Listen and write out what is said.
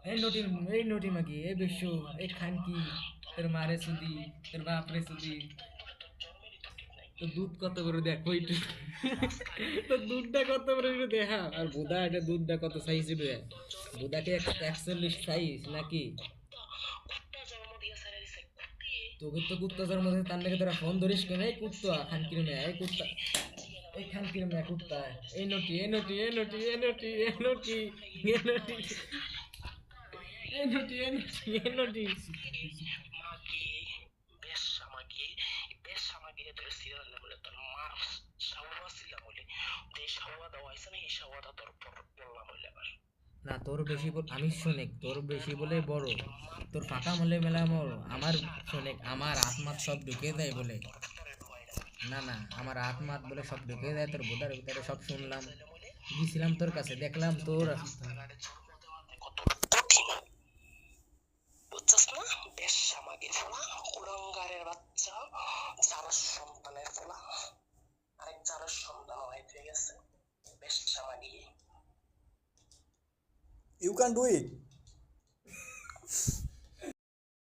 এই এই নোটি মাগি এই বিশ্ব এই খান কি তোর মারে সুদি তোর বাপরে সুদি তো দুধ কত করে দেখ ওইটু তো দুধটা কত করে একটু দেখা আর বুদা এটা দুধটা কত সাইজ দিবে বুদাকে 41 সাইজ নাকি তোকে তো কুত্তা জন্ম থেকে তার নাকি তোরা ফোন ধরিস কেন এই কুত্তা খান কিরমে এই কুত্তা এই খান কিরমে কুত্তা এই নটি এই নটি এই নটি এই নটি এই নটি এই নটি এই নটি এই নটি এই নটি না তোর বেশি আমি শোনেক তোর বেশি বলে বড় তোর ফাঁকা মলে মেলা মর আমার শোনেক আমার আত্মাত সব ঢুকে দেয় বলে না না আমার আত্মাত বলে সব ঢুকে দেয় তোর বোধার ভিতরে সব শুনলাম গেছিলাম তোর কাছে দেখলাম তোর বুঝছস না বেশ সামাগির ফোলা কুলাঙ্গারের বাচ্চা যার সন্তানের ফোলা আরেক যার সন্তান হয়ে গেছে বেশ সামাগি You can do it.